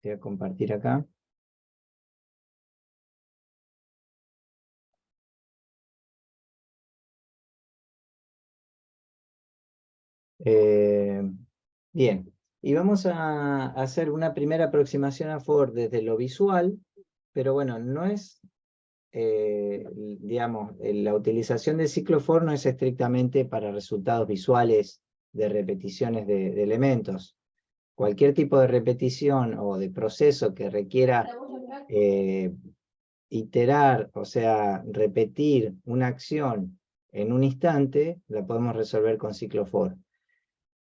Voy a compartir acá. Bien, y vamos a hacer una primera aproximación a For desde lo visual, pero bueno, no es, digamos, la utilización del ciclo For no es estrictamente para resultados visuales de repeticiones de elementos. Cualquier tipo de repetición o de proceso que requiera iterar, o sea, repetir una acción en un instante, la podemos resolver con ciclo For.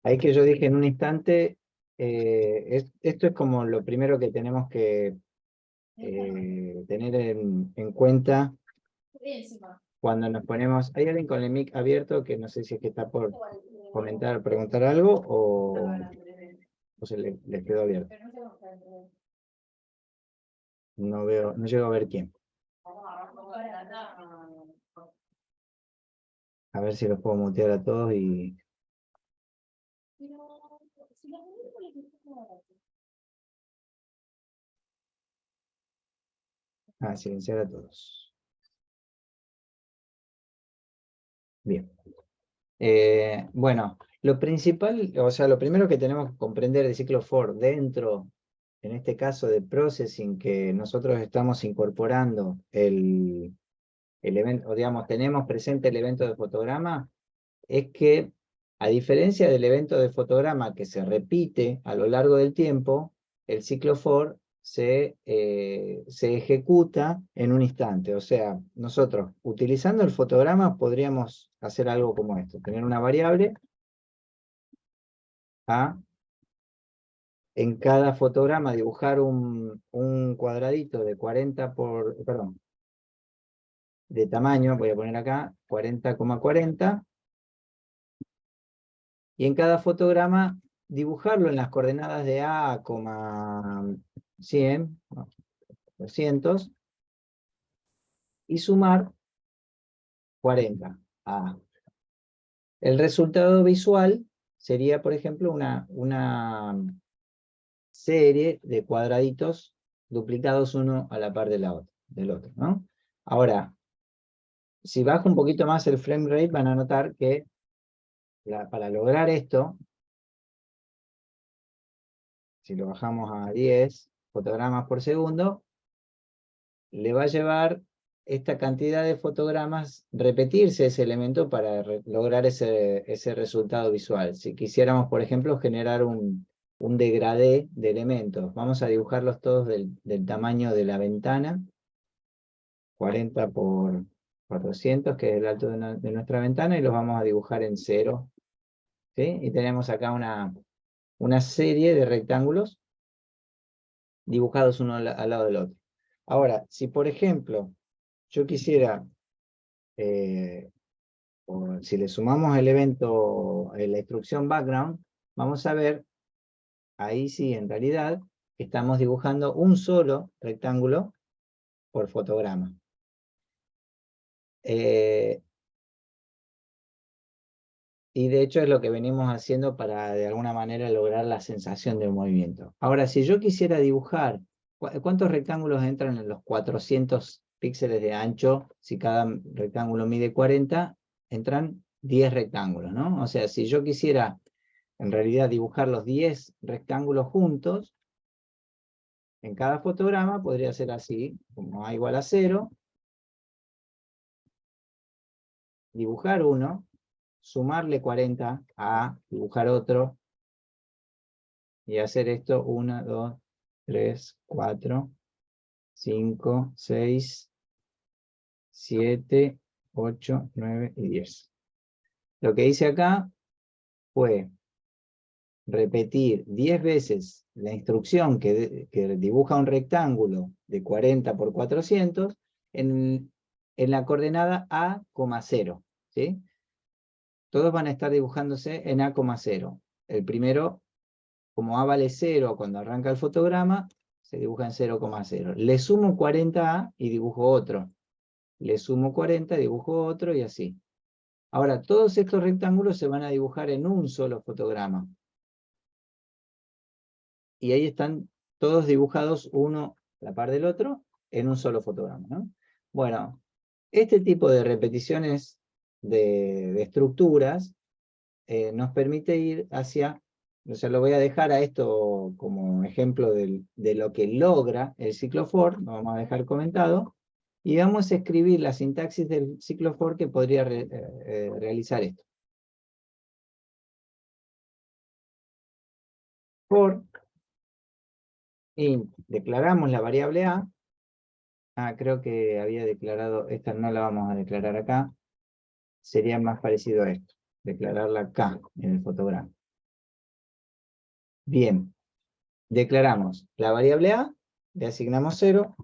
Ahí que yo dije en un instante, esto es como lo primero que tenemos que tener en cuenta cuando nos ponemos. ¿Hay alguien con el mic abierto que no sé si es que está por comentar, preguntar algo o se le quedó abierto? No veo, no llego a ver quién. A ver si los puedo mutear a todos y... silenciar a todos. Bien. Bueno, lo principal, o sea, lo primero que tenemos que comprender del ciclo For dentro, en este caso de processing, que nosotros estamos incorporando el evento, o digamos, tenemos presente el evento de fotograma, es que, a diferencia del evento de fotograma que se repite a lo largo del tiempo, el ciclo For se ejecuta en un instante. O sea, nosotros, utilizando el fotograma, podríamos hacer algo como esto, tener una variable A, en cada fotograma dibujar un cuadradito de 40 por, perdón, de tamaño, voy a poner acá, 40,40, y en cada fotograma dibujarlo en las coordenadas de A, 100, 200, y sumar 40 a A. El resultado visual sería, por ejemplo, una serie de cuadraditos duplicados uno a la par de del otro, ¿no? Ahora, si bajo un poquito más el frame rate, van a notar que para lograr esto, si lo bajamos a 10 fotogramas por segundo, le va a llevar esta cantidad de fotogramas, repetirse ese elemento para lograr ese resultado visual. Si quisiéramos, por ejemplo, generar un degradé de elementos, vamos a dibujarlos todos del tamaño de la ventana, 40 por 400, que es el alto de nuestra ventana, y los vamos a dibujar en 0. ¿Sí? Y tenemos acá una serie de rectángulos dibujados uno al lado del otro. Ahora, si por ejemplo yo quisiera, o si le sumamos el evento, la instrucción background, vamos a ver, ahí sí, en realidad, estamos dibujando un solo rectángulo por fotograma. Y de hecho es lo que venimos haciendo para de alguna manera lograr la sensación de movimiento. Ahora, si yo quisiera dibujar, ¿cuántos rectángulos entran en los 400 píxeles de ancho? Si cada rectángulo mide 40, entran 10 rectángulos, ¿no? O sea, si yo quisiera en realidad dibujar los 10 rectángulos juntos, en cada fotograma podría ser así, como A igual a 0, dibujar uno, sumarle 40 a dibujar otro, y hacer esto 1, 2, 3, 4, 5, 6, 7, 8, 9 y 10. Lo que hice acá fue repetir 10 veces la instrucción que dibuja un rectángulo de 40 por 400 en la coordenada A, 0. ¿Sí? Todos van a estar dibujándose en A, 0. El primero, como A vale 0 cuando arranca el fotograma, se dibuja en 0,0. Le sumo 40A y dibujo otro. Le sumo 40, dibujo otro y así. Ahora, todos estos rectángulos se van a dibujar en un solo fotograma. Y ahí están todos dibujados uno a la par del otro en un solo fotograma, ¿no? Bueno, este tipo de repeticiones de estructuras nos permite ir hacia, o sea, lo voy a dejar a esto como ejemplo de lo que logra el ciclo for, lo vamos a dejar comentado, y vamos a escribir la sintaxis del ciclo for que podría realizar esto. For, int, declaramos la variable a. Creo que había declarado, esta no la vamos a declarar acá, sería más parecido a esto, declararla acá en el fotograma. Bien, declaramos la variable a, le asignamos 0,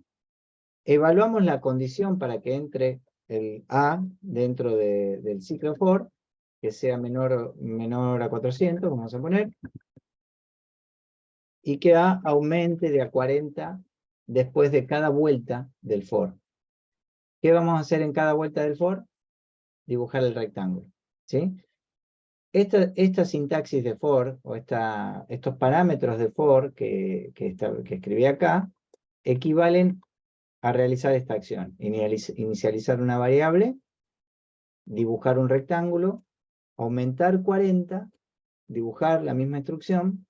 evaluamos la condición para que entre el a dentro del ciclo for, que sea menor a 400, vamos a poner, y que a aumente de a 40 después de cada vuelta del for. ¿Qué vamos a hacer en cada vuelta del for? Dibujar el rectángulo, ¿sí? Esta sintaxis de for, o estos parámetros de for que escribí acá, equivalen a realizar esta acción. Inicializar una variable, dibujar un rectángulo, aumentar 40, dibujar la misma instrucción,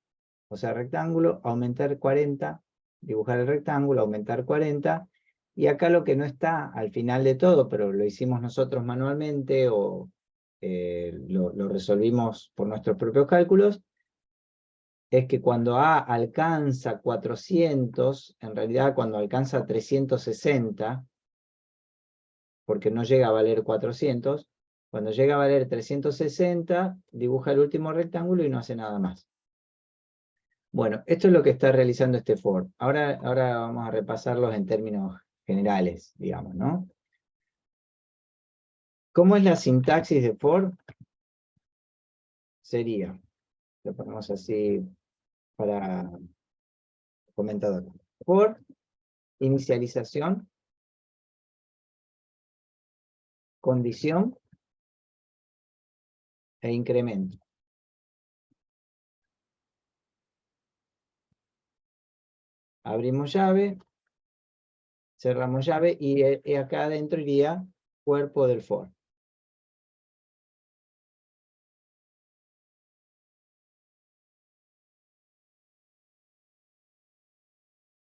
o sea, rectángulo, aumentar 40, dibujar el rectángulo, aumentar 40, y acá lo que no está al final de todo, pero lo hicimos nosotros manualmente o lo resolvimos por nuestros propios cálculos, es que cuando A alcanza 400, en realidad cuando alcanza 360, porque no llega a valer 400, cuando llega a valer 360, dibuja el último rectángulo y no hace nada más. Bueno, esto es lo que está realizando este for. Ahora vamos a repasarlos en términos generales, digamos, ¿no? ¿Cómo es la sintaxis de for? Sería, lo ponemos así para comentador. For, inicialización, condición e incremento. Abrimos llave, cerramos llave y acá adentro iría cuerpo del for.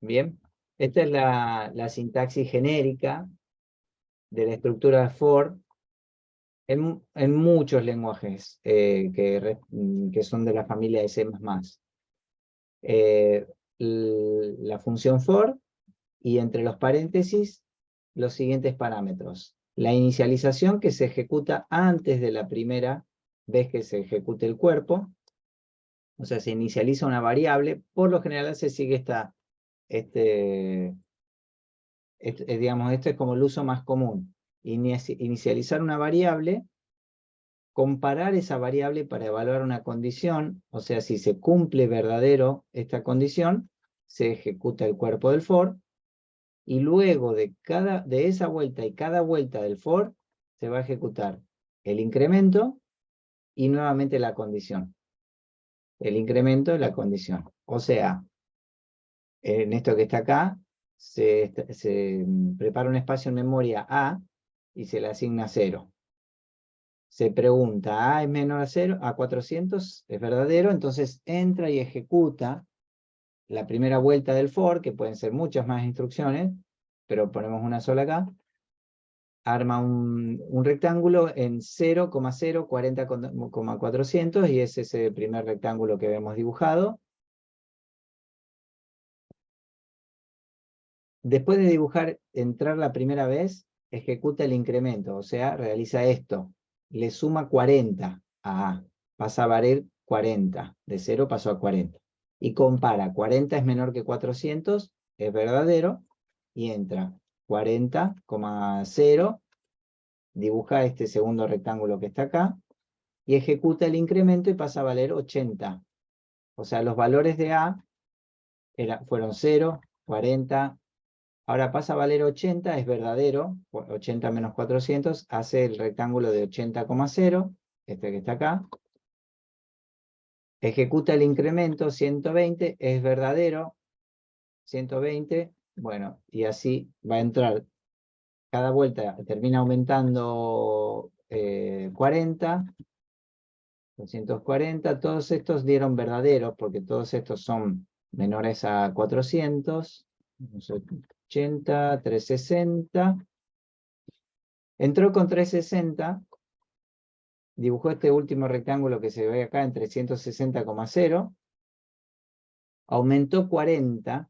Bien, esta es la sintaxis genérica de la estructura for en muchos lenguajes que son de la familia de C++. La función for y entre los paréntesis los siguientes parámetros. La inicialización que se ejecuta antes de la primera vez que se ejecute el cuerpo. O sea, se inicializa una variable. Por lo general se sigue digamos, este es como el uso más común. Inicializar una variable, comparar esa variable para evaluar una condición, o sea, si se cumple verdadero esta condición, se ejecuta el cuerpo del for, y luego de esa vuelta y cada vuelta del for, se va a ejecutar el incremento y nuevamente la condición. El incremento y la condición. O sea, en esto que está acá, se prepara un espacio en memoria A y se le asigna 0. Se pregunta, ¿A es menor a 0? A 400 es verdadero, entonces entra y ejecuta la primera vuelta del for, que pueden ser muchas más instrucciones, pero ponemos una sola acá. Arma un rectángulo en 0,040,400 y es ese primer rectángulo que vemos dibujado. Después de dibujar, entrar la primera vez, ejecuta el incremento, o sea, realiza esto. Le suma 40 a A, pasa a valer 40, de 0 pasó a 40. Y compara, 40 es menor que 400, es verdadero, y entra 40,0, dibuja este segundo rectángulo que está acá, y ejecuta el incremento y pasa a valer 80. O sea, los valores de A fueron 0, 40, ahora pasa a valer 80, es verdadero, 80 menos 400, hace el rectángulo de 80,0, este que está acá. Ejecuta el incremento, 120, es verdadero, 120, bueno, y así va a entrar, cada vuelta termina aumentando 40, 240, todos estos dieron verdaderos, porque todos estos son menores a 400, 80, 360, entró con 360, dibujó este último rectángulo que se ve acá en 360,0, aumentó 40,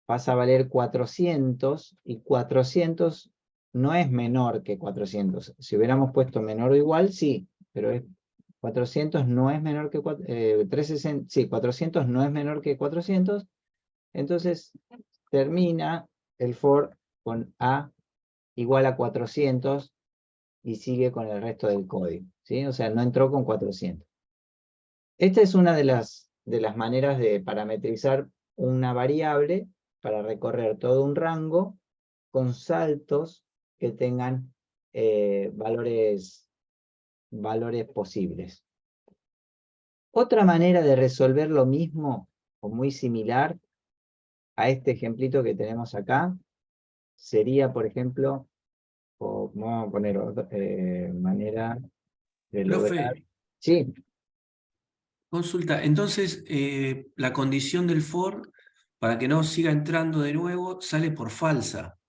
pasa a valer 400, y 400 no es menor que 400. Si hubiéramos puesto menor o igual, sí, pero 400 no es menor que 360, sí, 400 no es menor que 400, entonces termina el for con A igual a 400 y sigue con el resto del código, ¿sí? O sea, no entró con 400. Esta es una de las maneras de parametrizar una variable para recorrer todo un rango con saltos que tengan valores posibles. Otra manera de resolver lo mismo o muy similar a este ejemplito que tenemos acá sería, por ejemplo, vamos a poner otra manera de lograr. Profe, Sí, consulta, entonces la condición del for, para que no siga entrando de nuevo, sale por falsa.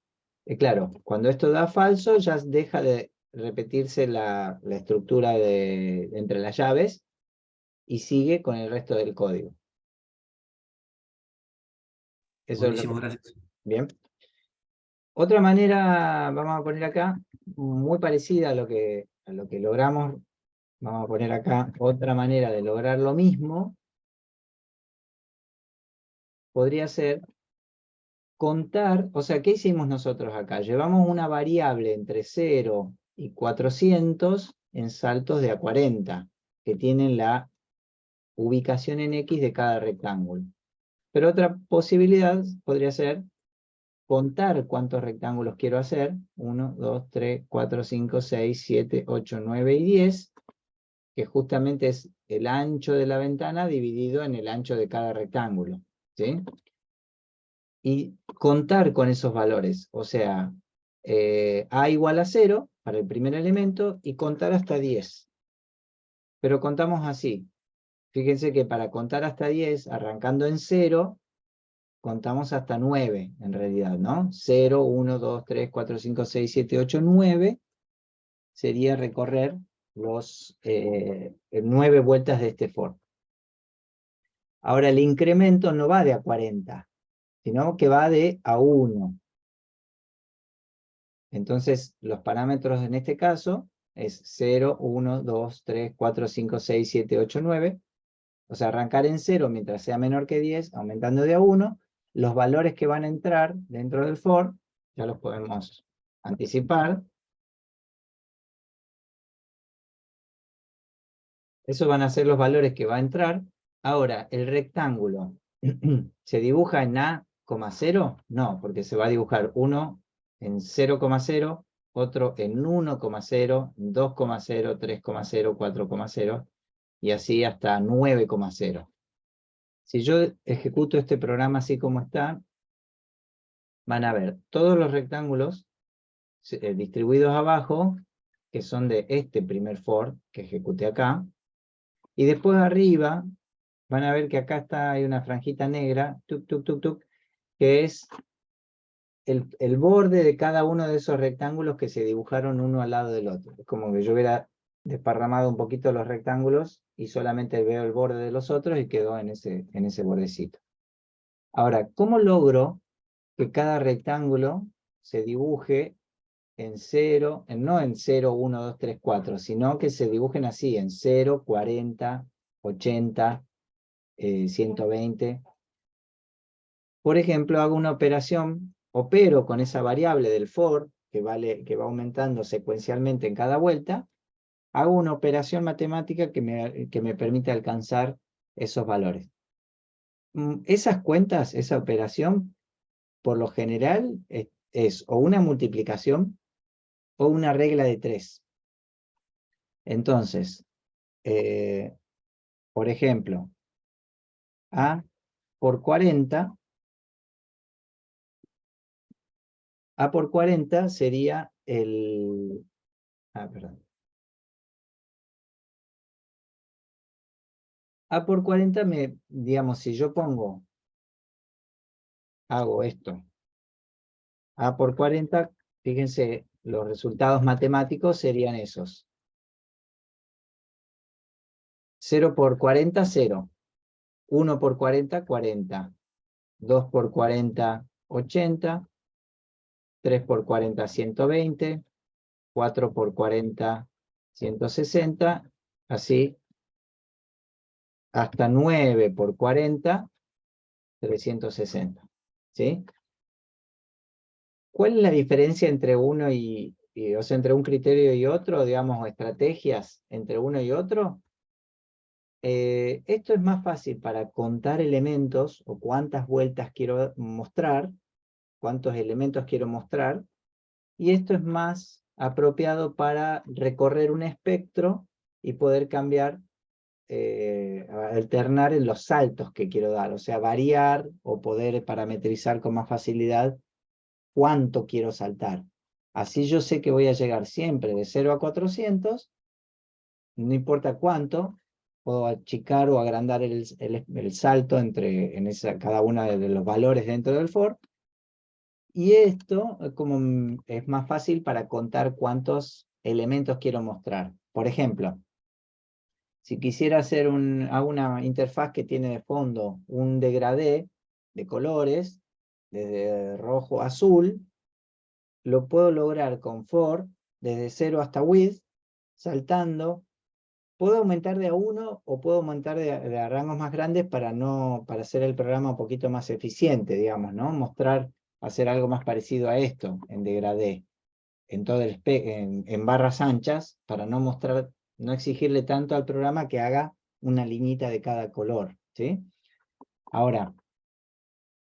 claro, cuando esto da falso ya deja de repetirse la estructura entre las llaves y sigue con el resto del código. Eso es lo que... Buenísimo, gracias. Bien. Otra manera, vamos a poner acá, muy parecida a lo que logramos, vamos a poner acá otra manera de lograr lo mismo, podría ser contar, o sea, ¿qué hicimos nosotros acá? Llevamos una variable entre 0 y 400 en saltos de a 40, que tienen la ubicación en X de cada rectángulo. Pero otra posibilidad podría ser contar cuántos rectángulos quiero hacer, 1, 2, 3, 4, 5, 6, 7, 8, 9 y 10, que justamente es el ancho de la ventana dividido en el ancho de cada rectángulo, ¿sí? Y contar con esos valores, o sea, A igual a 0 para el primer elemento y contar hasta 10. Pero contamos así. Fíjense que para contar hasta 10, arrancando en 0, contamos hasta 9 en realidad, ¿no? 0, 1, 2, 3, 4, 5, 6, 7, 8, 9 sería recorrer los 9 vueltas de este for. Ahora el incremento no va de a 40, sino que va de a 1. Entonces los parámetros en este caso es 0, 1, 2, 3, 4, 5, 6, 7, 8, 9. O sea, arrancar en 0 mientras sea menor que 10, aumentando de a 1. Los valores que van a entrar dentro del for, ya los podemos anticipar. Esos van a ser los valores que va a entrar. Ahora, el rectángulo, ¿se dibuja en A,0? No, porque se va a dibujar uno en 0,0, otro en 1,0, 2,0, 3,0, 4,0, y así hasta 9,0. Si yo ejecuto este programa así como está, van a ver todos los rectángulos distribuidos abajo, que son de este primer for que ejecuté acá, y después arriba van a ver que acá hay una franjita negra, tuk, tuk, tuk, tuk, que es el borde de cada uno de esos rectángulos que se dibujaron uno al lado del otro. Es como que yo hubiera desparramado un poquito los rectángulos y solamente veo el borde de los otros y quedó en ese bordecito. Ahora, ¿cómo logro que cada rectángulo se dibuje en 0, no en 0, 1, 2, 3, 4, sino que se dibujen así, en 0, 40, 80, 120? Por ejemplo, hago una operación, opero con esa variable del for, que va aumentando secuencialmente en cada vuelta, hago una operación matemática que me permite alcanzar esos valores. Esas cuentas, esa operación, por lo general, es o una multiplicación o una regla de 3. Entonces, por ejemplo, A por 40 A por 40 sería el... perdón. A por 40, digamos, si yo hago esto, A por 40, fíjense, los resultados matemáticos serían esos. 0 por 40, 0. 1 por 40, 40. 2 por 40, 80. 3 por 40, 120. 4 por 40, 160. Así, hasta 9 por 40, 360. ¿Sí? ¿Cuál es la diferencia entre uno o sea, entre un criterio y otro, digamos, o estrategias entre uno y otro? Esto es más fácil para contar elementos o cuántas vueltas quiero mostrar, cuántos elementos quiero mostrar, y esto es más apropiado para recorrer un espectro y poder cambiar, alternar en los saltos que quiero dar, o sea, variar o poder parametrizar con más facilidad cuánto quiero saltar. Así yo sé que voy a llegar siempre de 0 a 400, no importa cuánto, puedo achicar o agrandar el salto entre cada uno de los valores dentro del for. Y esto es más fácil para contar cuántos elementos quiero mostrar. Por ejemplo, si quisiera hacer una interfaz que tiene de fondo un degradé de colores, desde rojo a azul, lo puedo lograr con for, desde 0 hasta width, saltando. Puedo aumentar de a 1 o puedo aumentar de a rangos más grandes para hacer el programa un poquito más eficiente, digamos, ¿no? Hacer algo más parecido a esto, en degradé, en todo en barras anchas, para no exigirle tanto al programa que haga una liñita de cada color, ¿sí? Ahora,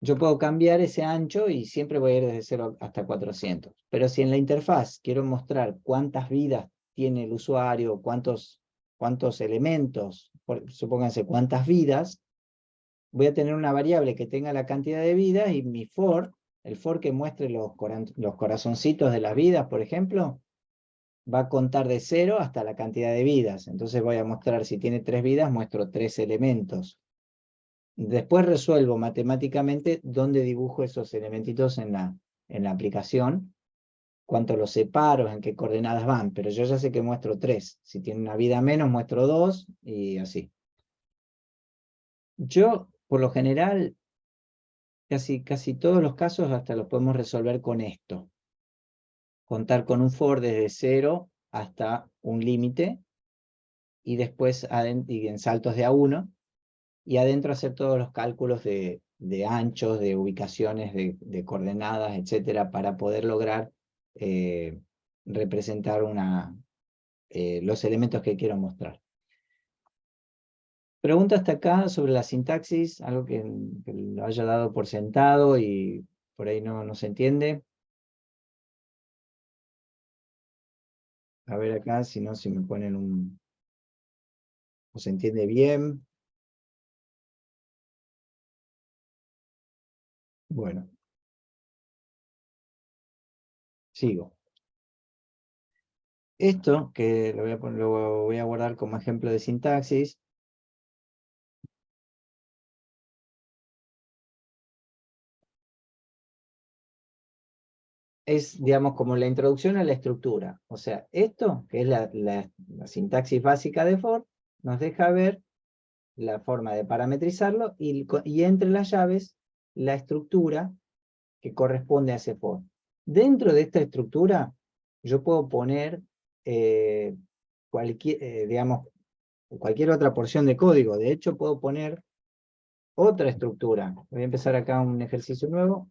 yo puedo cambiar ese ancho y siempre voy a ir desde 0 hasta 400. Pero si en la interfaz quiero mostrar cuántas vidas tiene el usuario, cuántos elementos, supónganse cuántas vidas, voy a tener una variable que tenga la cantidad de vidas y el for que muestre los corazoncitos de las vidas, por ejemplo, va a contar de 0 hasta la cantidad de vidas. Entonces voy a mostrar, si tiene 3 vidas, muestro 3 elementos. Después resuelvo matemáticamente dónde dibujo esos elementitos en la aplicación, cuánto los separo, en qué coordenadas van, pero yo ya sé que muestro 3. Si tiene una vida menos, muestro 2 y así. Yo, por lo general, casi todos los casos hasta los podemos resolver con esto. Contar con un for desde 0 hasta un límite y después en saltos de a 1. Y adentro hacer todos los cálculos de anchos, de ubicaciones, de coordenadas, etcétera, para poder lograr representar los elementos que quiero mostrar. Pregunta hasta acá sobre la sintaxis, algo que lo haya dado por sentado y por ahí no se entiende. A ver acá, si no, si me ponen o se entiende bien. Bueno, sigo. Esto, que lo voy a guardar como ejemplo de sintaxis, es, digamos, como la introducción a la estructura. O sea, esto, que es la sintaxis básica de for, nos deja ver la forma de parametrizarlo y entre las llaves, la estructura que corresponde a ese for. Dentro de esta estructura, yo puedo poner digamos, cualquier otra porción de código. De hecho, puedo poner otra estructura. Voy a empezar acá un ejercicio nuevo.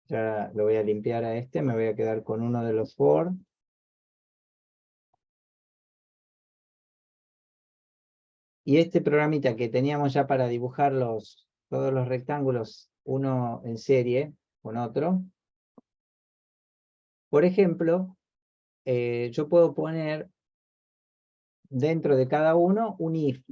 Ya lo voy a limpiar a este, me voy a quedar con uno de los for. Y este programita que teníamos ya para dibujar todos los rectángulos, uno en serie con otro. Por ejemplo, yo puedo poner dentro de cada uno un if.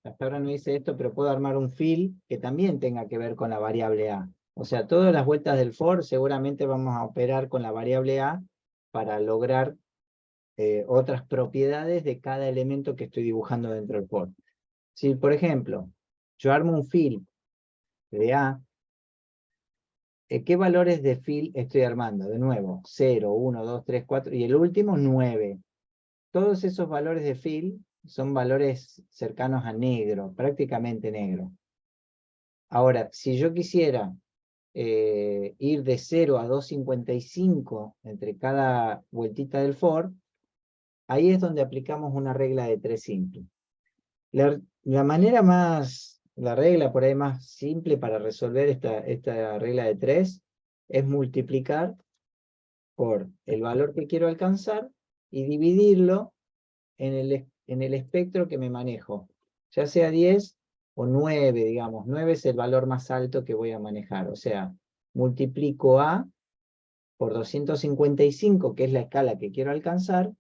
hasta ahora no hice esto, pero puedo armar un fill que también tenga que ver con la variable A. O sea, todas las vueltas del for seguramente vamos a operar con la variable A para lograr otras propiedades de cada elemento que estoy dibujando dentro del for. Si, por ejemplo, yo armo un fill de A, ¿qué valores de fill estoy armando? De nuevo, 0, 1, 2, 3, 4, y el último, 9. Todos esos valores de fill son valores cercanos a negro, prácticamente negro. Ahora, si yo quisiera ir de 0 a 255 entre cada vueltita del for, ahí es donde aplicamos una regla de 3 simple. La manera más, la regla por ahí más simple para resolver esta regla de 3 es multiplicar por el valor que quiero alcanzar y dividirlo en el espectro que me manejo, ya sea 10 o 9, digamos. 9 es el valor más alto que voy a manejar, o sea, multiplico A por 255, que es la escala que quiero alcanzar,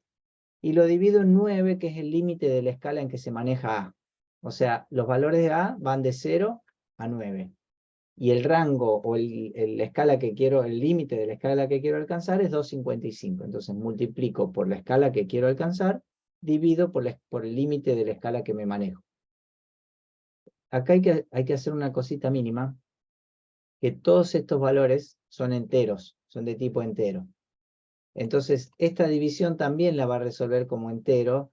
y lo divido en 9, que es el límite de la escala en que se maneja A. O sea, los valores de A van de 0 a 9. Y el rango o la escala que quiero, el límite de la escala que quiero alcanzar es 255. Entonces multiplico por la escala que quiero alcanzar, divido por el límite de la escala que me manejo. Acá hay que hacer una cosita mínima, que todos estos valores son enteros, son de tipo entero. Entonces, esta división también la va a resolver como entero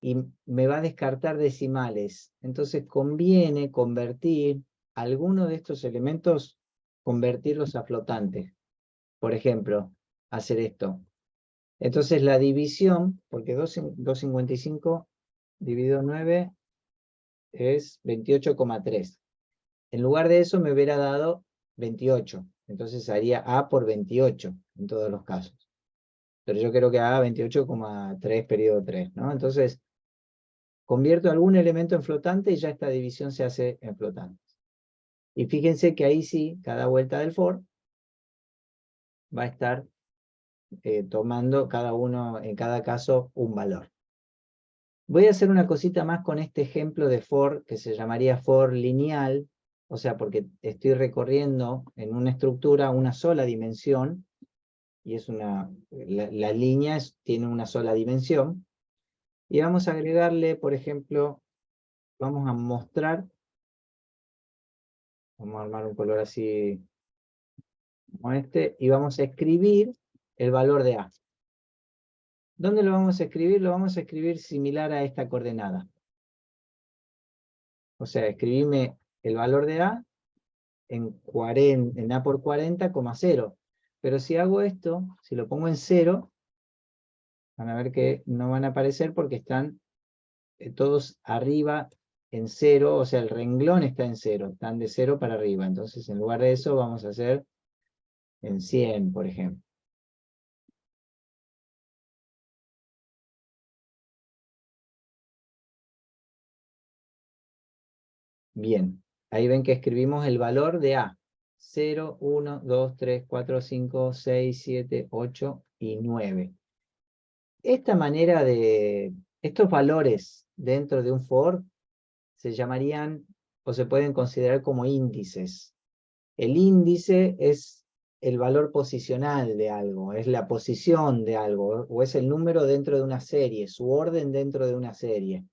y me va a descartar decimales. Entonces, conviene convertir alguno de estos elementos, convertirlos a flotantes. Por ejemplo, hacer esto. Entonces, la división, porque 255 dividido 9 es 28,3. En lugar de eso me hubiera dado 28. Entonces haría A por 28 en todos los casos. Pero yo quiero que haga 28,3 periodo 3, ¿no? Entonces, convierto algún elemento en flotante y ya esta división se hace en flotantes. Y fíjense que ahí sí, cada vuelta del for va a estar tomando cada uno, en cada caso, un valor. Voy a hacer una cosita más con este ejemplo de for, que se llamaría for lineal, o sea, porque estoy recorriendo en una estructura una sola dimensión, y es la línea tiene una sola dimensión, y vamos a agregarle, por ejemplo, vamos a mostrar, vamos a armar un color así como este, y vamos a escribir el valor de A. ¿Dónde lo vamos a escribir? Lo vamos a escribir similar a esta coordenada. O sea, escribirme el valor de A en A por 40,0. Pero si hago esto, si lo pongo en 0, van a ver que no van a aparecer porque están todos arriba en 0, o sea, el renglón está en 0, están de 0 para arriba. Entonces, en lugar de eso, vamos a hacer en 100, por ejemplo. Bien, ahí ven que escribimos el valor de A. 0, 1, 2, 3, 4, 5, 6, 7, 8 y 9. Esta manera de, estos valores dentro de un for se llamarían o se pueden considerar como índices. El índice es el valor posicional de algo, es la posición de algo, o es el número dentro de una serie, su orden dentro de una serie.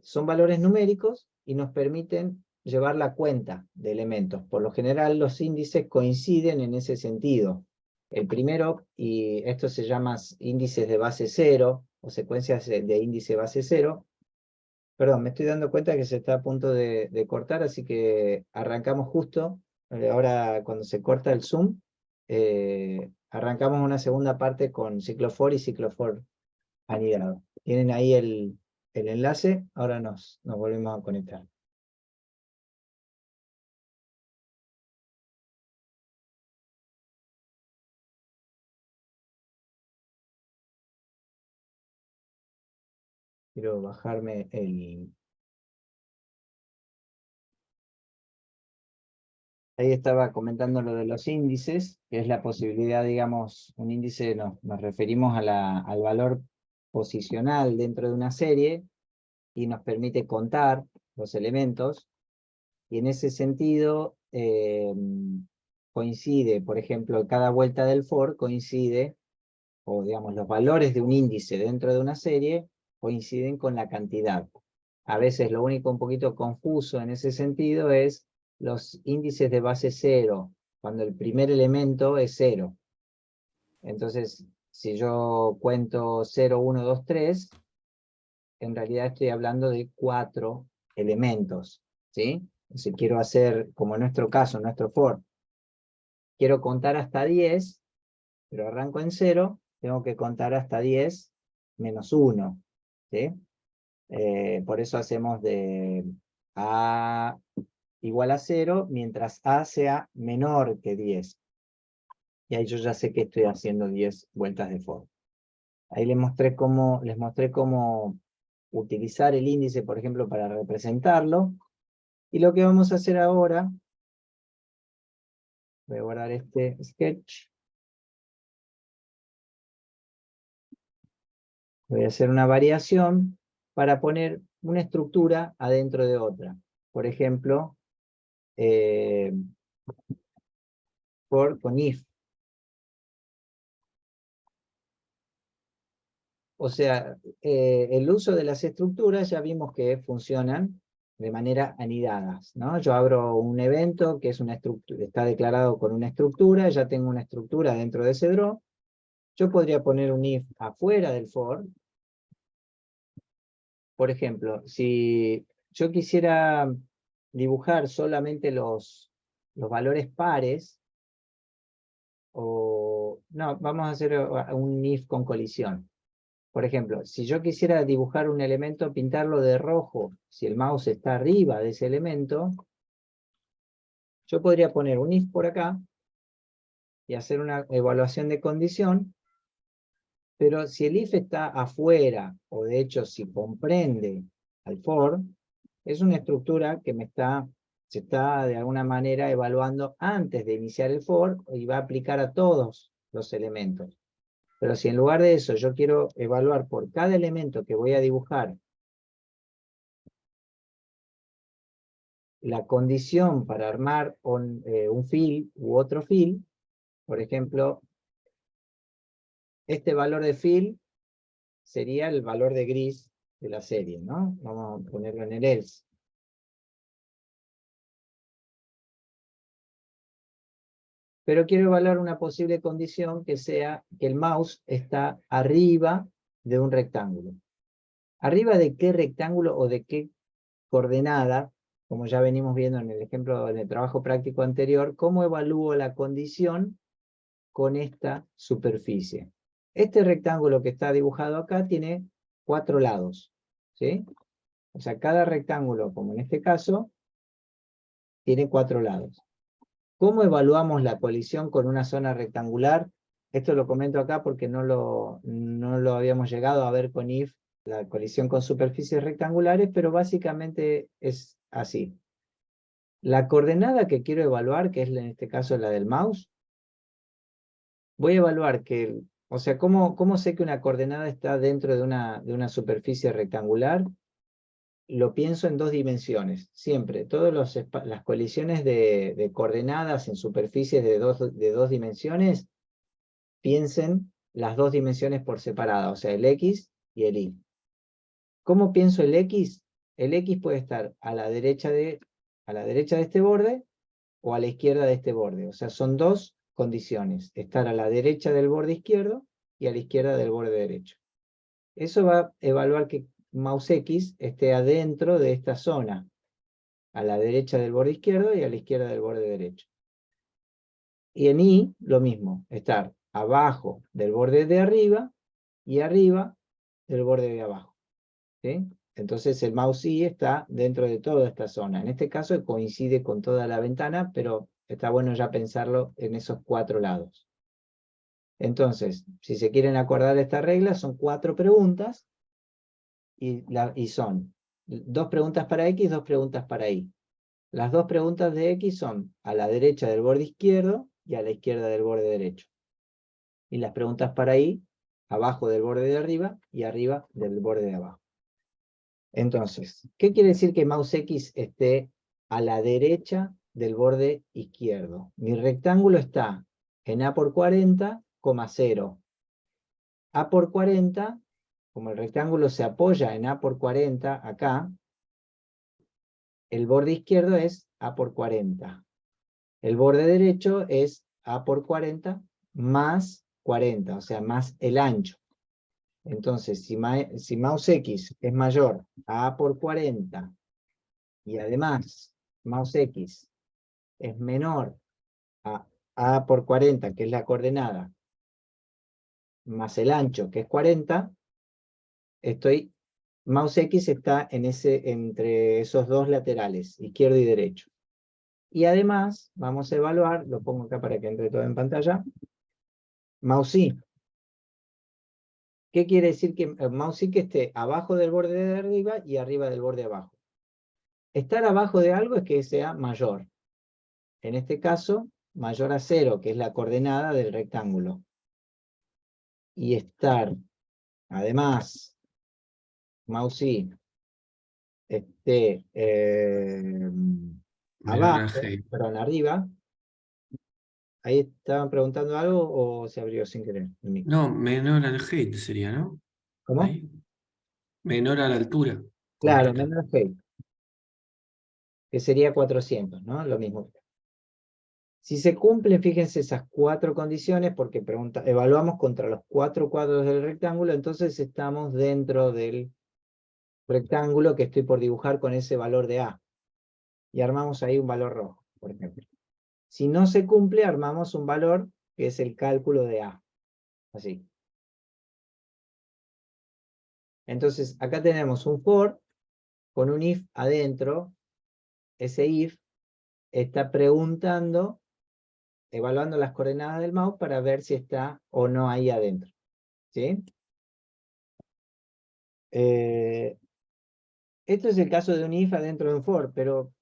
Son valores numéricos y nos permiten llevar la cuenta de elementos. Por lo general los índices coinciden en ese sentido. El primero, y esto se llama índices de base 0, o secuencias de índice base 0. Perdón, me estoy dando cuenta que se está a punto de cortar, así que arrancamos justo. Ahora cuando se corta el zoom, arrancamos una segunda parte con ciclo for y ciclo for anidado. Tienen ahí el enlace, ahora nos volvemos a conectar. Quiero bajarme el... Ahí estaba comentando lo de los índices, que es la posibilidad, digamos, un índice nos referimos al valor posicional dentro de una serie, y nos permite contar los elementos, y en ese sentido coincide, por ejemplo, cada vuelta del for coincide, o digamos, los valores de un índice dentro de una serie coinciden con la cantidad. A veces lo único un poquito confuso en ese sentido es los índices de base 0, cuando el primer elemento es 0. Entonces, si yo cuento 0, 1, 2, 3, en realidad estoy hablando de 4 elementos, ¿sí? Si quiero hacer, como en nuestro caso, nuestro for, quiero contar hasta 10, pero arranco en 0, tengo que contar hasta 10 menos 1, ¿sí? Por eso hacemos de A igual a 0, mientras A sea menor que 10. Y ahí yo ya sé que estoy haciendo 10 vueltas de for. Ahí les mostré cómo utilizar el índice, por ejemplo, para representarlo. Y lo que vamos a hacer ahora, voy a guardar este sketch. Voy a hacer una variación para poner una estructura adentro de otra. Por ejemplo, for con if. O sea, el uso de las estructuras ya vimos que funcionan de manera anidadas, ¿no? Yo abro un evento que es una estructura, está declarado con una estructura, ya tengo una estructura dentro de ese draw. Yo podría poner un if afuera del for. Por ejemplo, si yo quisiera dibujar solamente los valores pares, o no, vamos a hacer un if con colisión. Por ejemplo, si yo quisiera dibujar un elemento, pintarlo de rojo, si el mouse está arriba de ese elemento, yo podría poner un if por acá y hacer una evaluación de condición, pero si el if está afuera, o de hecho si comprende al for, es una estructura que se está de alguna manera evaluando antes de iniciar el for y va a aplicar a todos los elementos. Pero si en lugar de eso yo quiero evaluar por cada elemento que voy a dibujar la condición para armar un fill u otro fill, por ejemplo, este valor de fill sería el valor de gris de la serie, ¿no? Vamos a ponerlo en el else. Pero quiero evaluar una posible condición que sea que el mouse está arriba de un rectángulo. ¿Arriba de qué rectángulo o de qué coordenada? Como ya venimos viendo en el ejemplo, en el trabajo práctico anterior, ¿cómo evalúo la condición con esta superficie? Este rectángulo que está dibujado acá tiene 4 lados, ¿sí? O sea, cada rectángulo, como en este caso, tiene 4 lados. ¿Cómo evaluamos la colisión con una zona rectangular? Esto lo comento acá porque no lo habíamos llegado a ver con if, la colisión con superficies rectangulares, pero básicamente es así. La coordenada que quiero evaluar, que es en este caso la del mouse, voy a evaluar que, o sea, ¿cómo sé que una coordenada está dentro de una superficie rectangular? Lo pienso en 2 dimensiones, siempre. Todas las colisiones de coordenadas en superficies de dos dimensiones, piensen las 2 dimensiones por separado, o sea, el X y el Y. ¿Cómo pienso el X? El X puede estar a la derecha de este borde o a la izquierda de este borde. O sea, son 2 condiciones. Estar a la derecha del borde izquierdo y a la izquierda del borde derecho. Eso va a evaluar que mouse X esté adentro de esta zona, a la derecha del borde izquierdo y a la izquierda del borde derecho. Y en Y, lo mismo, estar abajo del borde de arriba y arriba del borde de abajo. ¿Sí? Entonces el mouse Y está dentro de toda esta zona. En este caso coincide con toda la ventana, pero está bueno ya pensarlo en esos 4 lados. Entonces, si se quieren acordar esta regla, son 4 preguntas y son 2 preguntas para X, 2 preguntas para Y. Las 2 preguntas de X son a la derecha del borde izquierdo y a la izquierda del borde derecho. Y las preguntas para Y, abajo del borde de arriba y arriba del borde de abajo. Entonces, ¿qué quiere decir que mouse X esté a la derecha del borde izquierdo? Mi rectángulo está en A por 40, 0. A por 40, como el rectángulo se apoya en A por 40 acá, el borde izquierdo es A por 40. El borde derecho es A por 40 más 40, o sea, más el ancho. Entonces, si mouse X es mayor a A por 40, y además mouse X es menor a A por 40, que es la coordenada, más el ancho, que es 40, mouse X está entre esos dos laterales, izquierdo y derecho. Y además, vamos a evaluar, lo pongo acá para que entre todo en pantalla, mouse Y. ¿Qué quiere decir que mouse Y que esté abajo del borde de arriba y arriba del borde de abajo? Estar abajo de algo es que sea mayor. En este caso, mayor a 0, que es la coordenada del rectángulo. Y estar, además, mouse Y esté Menor a abajo, G. perdón, arriba. ¿Ahí estaban preguntando algo o se abrió sin querer el mic? No, menor al G sería, ¿no? ¿Cómo? Ahí. Menor a la altura Claro, completa. menor G, que sería 400, ¿no? Lo mismo. Si se cumplen, fíjense esas 4 condiciones, porque evaluamos contra los 4 cuadros del rectángulo, entonces estamos dentro del rectángulo que estoy por dibujar con ese valor de A. Y armamos ahí un valor rojo, por ejemplo. Si no se cumple, armamos un valor que es el cálculo de A. Así. Entonces, acá tenemos un for con un if adentro. Ese if está preguntando, evaluando las coordenadas del mouse para ver si está o no ahí adentro. ¿Sí? Esto es el caso de un if adentro de un for, pero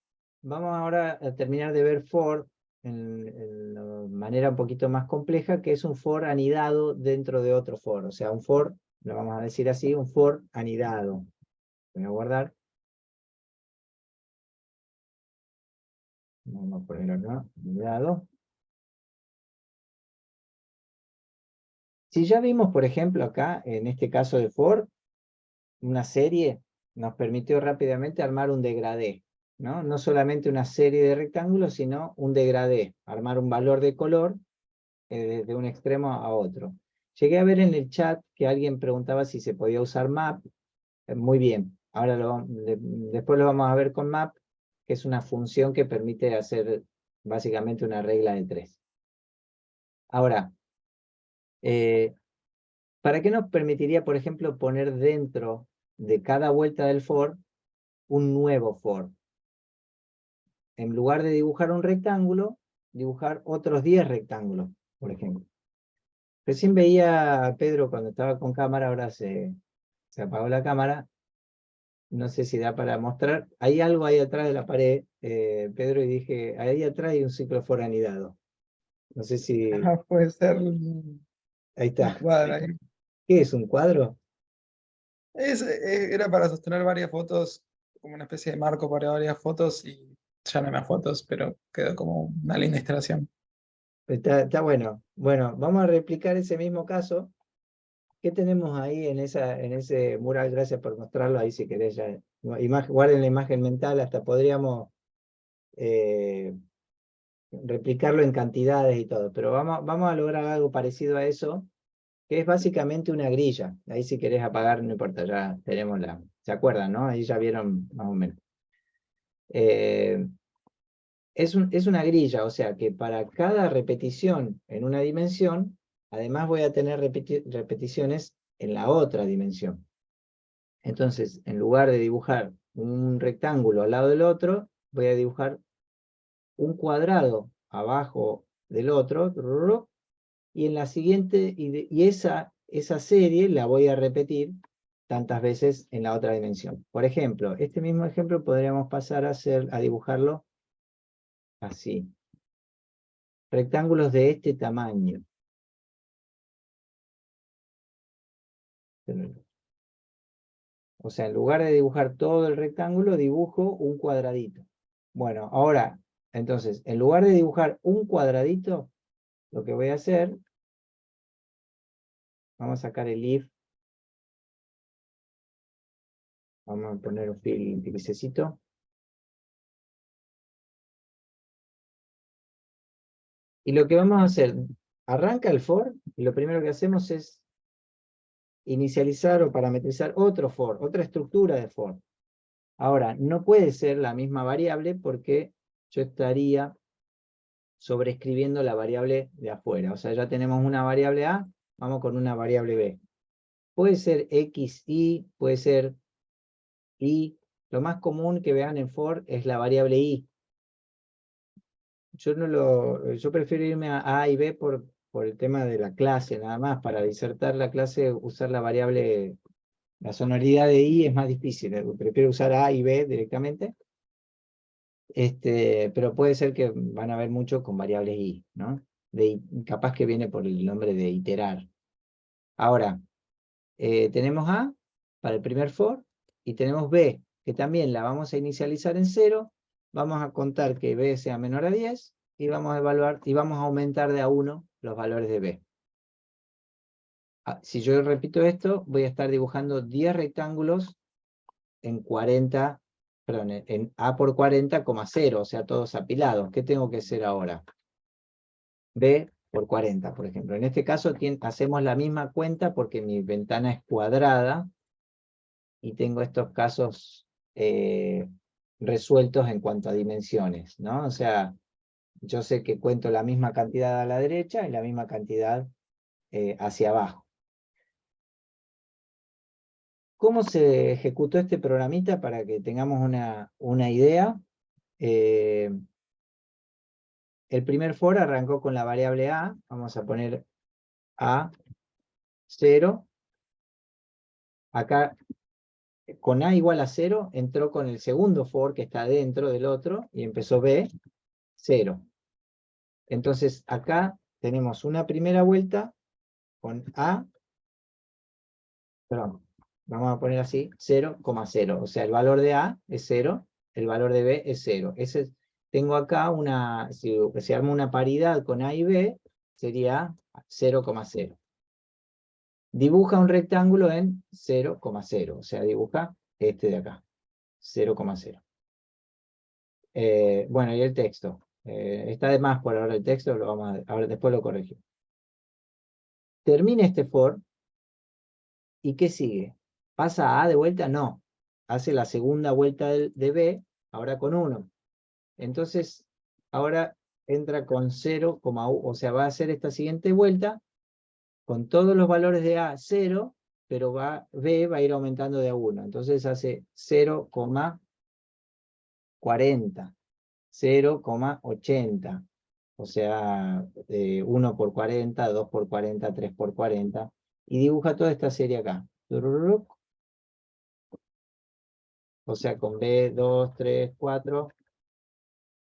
vamos ahora a terminar de ver for en la manera un poquito más compleja, que es un for anidado dentro de otro for. O sea, un for, lo vamos a decir así, un for anidado. Voy a guardar. Vamos a poner acá, anidado. Si ya vimos, por ejemplo, acá, en este caso de for, una serie nos permitió rápidamente armar un degradé, ¿no? No solamente una serie de rectángulos, sino un degradé, armar un valor de color de un extremo a otro. Llegué a ver en el chat que alguien preguntaba si se podía usar map. Muy bien, ahora después lo vamos a ver con map, que es una función que permite hacer básicamente una regla de 3. Ahora, ¿para qué nos permitiría, por ejemplo, poner dentro de cada vuelta del for un nuevo for? En lugar de dibujar un rectángulo, dibujar otros 10 rectángulos, por ejemplo. Recién veía a Pedro cuando estaba con cámara, ahora se apagó la cámara. No sé si da para mostrar. Hay algo ahí atrás de la pared, Pedro, y dije, ahí atrás hay un ciclo for anidado. No sé si... Ajá, puede ser Ahí un está. cuadro ahí. ¿Qué es un cuadro? Era para sostener varias fotos, como una especie de marco para varias fotos y ya no hay más fotos, pero quedó como una linda instalación. Está bueno. Bueno, vamos a replicar ese mismo caso. ¿Qué tenemos ahí en ese mural? Gracias por mostrarlo ahí si querés ya. Guarden la imagen mental, hasta podríamos eh, replicarlo en cantidades y todo, pero vamos a lograr algo parecido a eso, que es básicamente una grilla. Ahí si querés apagar, no importa, ya tenemos ¿se acuerdan, no? Ahí ya vieron más o menos. Es una grilla, o sea que para cada repetición en una dimensión, además voy a tener repeticiones en la otra dimensión. Entonces, en lugar de dibujar un rectángulo al lado del otro, voy a dibujar un cuadrado abajo del otro, y en la siguiente, esa serie la voy a repetir tantas veces en la otra dimensión. Por ejemplo, este mismo ejemplo podríamos pasar a dibujarlo así. Rectángulos de este tamaño. O sea, en lugar de dibujar todo el rectángulo, dibujo un cuadradito. Bueno, ahora, entonces, en lugar de dibujar un cuadradito, lo que voy a hacer, vamos a sacar el if. Vamos a poner un grisecito. Y lo que vamos a hacer, arranca el for, y lo primero que hacemos es inicializar o parametrizar otro for, otra estructura de for. Ahora, no puede ser la misma variable porque yo estaría sobreescribiendo la variable de afuera. O sea, ya tenemos una variable A, vamos con una variable B. Puede ser X, Y, puede ser Y. Lo más común que vean en for es la variable Y. Yo prefiero irme a A y B por el tema de la clase, nada más. Para disertar la clase, usar la variable, la sonoridad de I es más difícil. Prefiero usar A y B directamente. Pero puede ser que van a ver mucho con variables I, ¿no? Capaz que viene por el nombre de iterar. Ahora, tenemos A para el primer for, y tenemos B, que también la vamos a inicializar en 0, vamos a contar que B sea menor a 10, y vamos a evaluar, y vamos a aumentar de a 1 los valores de B. Si yo repito esto, voy a estar dibujando 10 rectángulos en 40, perdón, en A por 40,0, o sea, todos apilados. ¿Qué tengo que hacer ahora? B por 40, por ejemplo. En este caso hacemos la misma cuenta porque mi ventana es cuadrada y tengo estos casos resueltos en cuanto a dimensiones, ¿no? O sea, yo sé que cuento la misma cantidad a la derecha y la misma cantidad hacia abajo. ¿Cómo se ejecutó este programita para que tengamos una idea? El primer for arrancó con la variable A, vamos a poner A 0. Acá con A igual a 0 entró con el segundo for que está dentro del otro y empezó B 0. Entonces acá tenemos una primera vuelta con A, perdón, vamos a poner así, 0,0. O sea, el valor de A es 0, el valor de B es 0. Tengo acá si armo una paridad con A y B, sería 0,0. Dibuja un rectángulo en 0,0, o sea, dibuja este de acá, 0,0. Bueno, y el texto. Está de más por ahora el texto, ahora después lo corregimos. Termina este for, ¿y qué sigue? ¿Pasa a A de vuelta? No. Hace la segunda vuelta de B, ahora con 1. Entonces, ahora entra con 0,1, o sea, va a hacer esta siguiente vuelta con todos los valores de A 0, pero B va a ir aumentando de a 1. Entonces hace 0,40, 0,80. O sea, 1 por 40, 2 por 40, 3 por 40. Y dibuja toda esta serie acá. O sea, con B, 2, 3, 4,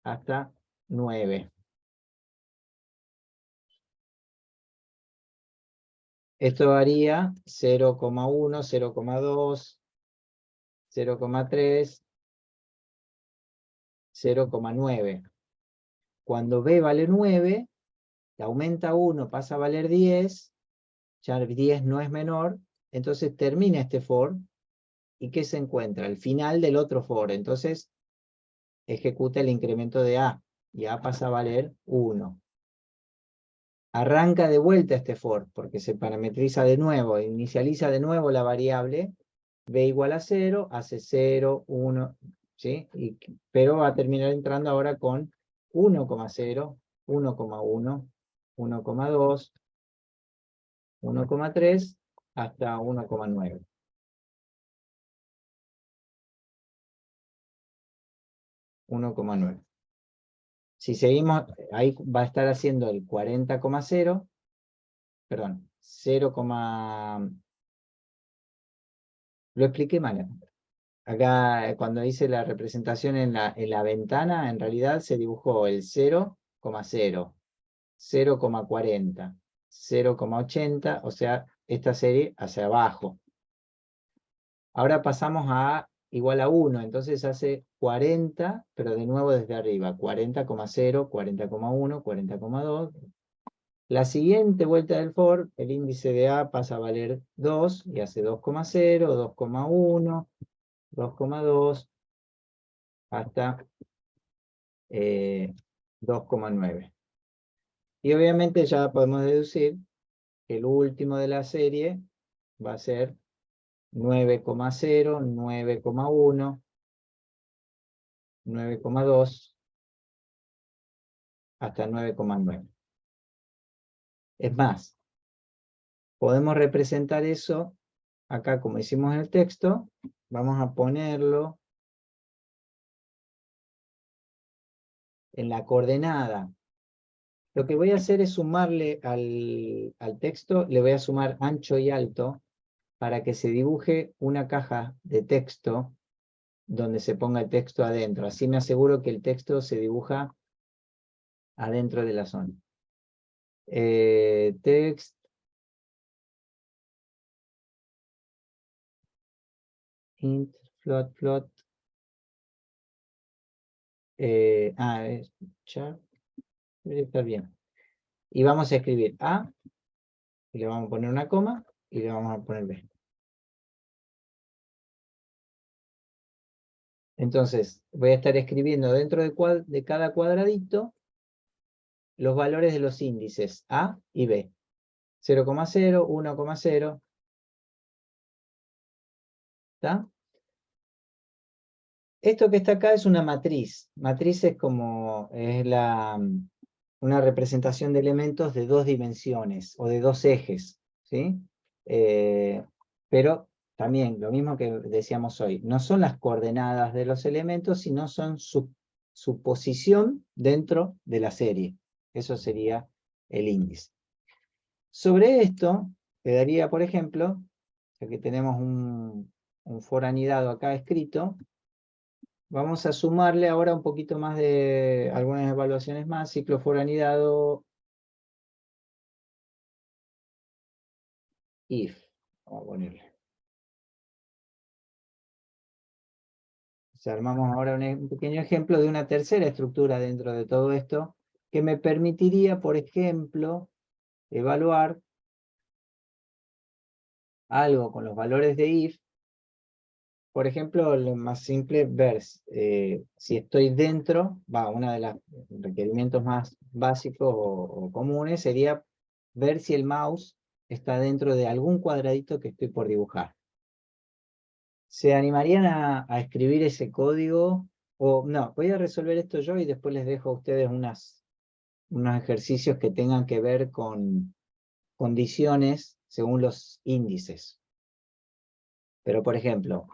hasta 9. Esto varía 0,1, 0,2, 0,3, 0,9. Cuando B vale 9, aumenta 1, pasa a valer 10, ya 10 no es menor, entonces termina este for, ¿y qué se encuentra? El final del otro for, entonces ejecuta el incremento de A, y A pasa a valer 1. Arranca de vuelta este for, porque se parametriza de nuevo, inicializa de nuevo la variable, B igual a 0, hace 0, 1, ¿sí? Pero va a terminar entrando ahora con 1,0, 1,1, 1,2, 1,3, hasta 1,9. Si seguimos, ahí va a estar haciendo el 40,0, perdón, 0, lo expliqué mal. Acá, cuando hice la representación en la ventana, en realidad se dibujó el 0,0, 0,40, 0,80, o sea, esta serie hacia abajo. Ahora pasamos a igual a 1, entonces hace 40, pero de nuevo desde arriba, 40,0, 40,1, 40,2. La siguiente vuelta del for, el índice de A pasa a valer 2, y hace 2,0, 2,1, 2,2, hasta 2,9. Y obviamente ya podemos deducir que el último de la serie va a ser 9,0, 9,1, 9,2, hasta 9,9. Es más, podemos representar eso acá como hicimos en el texto. Vamos a ponerlo en la coordenada. Lo que voy a hacer es sumarle al texto, le voy a sumar ancho y alto para que se dibuje una caja de texto donde se ponga el texto adentro. Así me aseguro que el texto se dibuja adentro de la zona. Text. Int, float. Es char. Debe estar bien. Y vamos a escribir A, y le vamos a poner una coma, y le vamos a poner B. Entonces, voy a estar escribiendo dentro de cada cuadradito los valores de los índices A y B. 0,0, 1,0. ¿Está? Esto que está acá es una matriz. Matriz es como una representación de elementos de 2 dimensiones o de 2 ejes, ¿sí? Pero también, lo mismo que decíamos hoy, no son las coordenadas de los elementos, sino son su posición dentro de la serie. Eso sería el índice. Sobre esto, quedaría, por ejemplo, ya que tenemos un for anidado acá escrito, vamos a sumarle ahora un poquito más de algunas evaluaciones más. Ciclo for anidado if. Vamos a ponerle. O sea, armamos ahora un pequeño ejemplo de una tercera estructura dentro de todo esto que me permitiría, por ejemplo, evaluar algo con los valores de if. Por ejemplo, lo más simple, ver si estoy dentro, uno de los requerimientos más básicos o comunes sería ver si el mouse está dentro de algún cuadradito que estoy por dibujar. ¿Se animarían a escribir ese código? O no, voy a resolver esto yo y después les dejo a ustedes unos ejercicios que tengan que ver con condiciones según los índices. Pero, por ejemplo,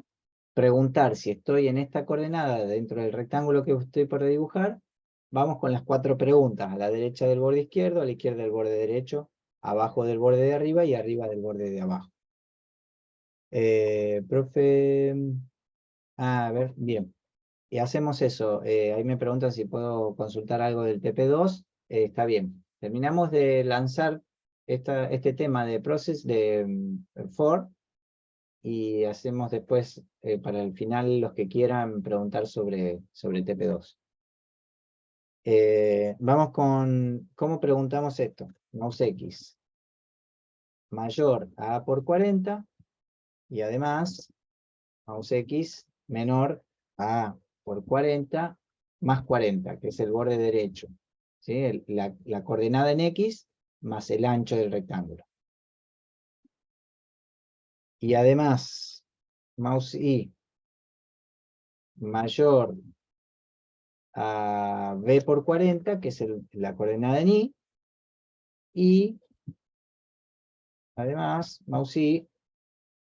preguntar si estoy en esta coordenada dentro del rectángulo que estoy por dibujar, vamos con las 4 preguntas: a la derecha del borde izquierdo, a la izquierda del borde derecho, abajo del borde de arriba y arriba del borde de abajo. Profe, a ver, bien. Y hacemos eso. Ahí me preguntan si puedo consultar algo del TP2. Está bien. Terminamos de lanzar este tema de process de for. Y hacemos después, para el final, los que quieran preguntar sobre TP2. Vamos con, ¿cómo preguntamos esto? Mouse X mayor a A por 40, y además, mouse X menor a A por 40 más 40, que es el borde derecho. ¿Sí? La coordenada en X más el ancho del rectángulo. Y además, mouse Y mayor a B por 40, que es la coordenada en Y, y además mouse Y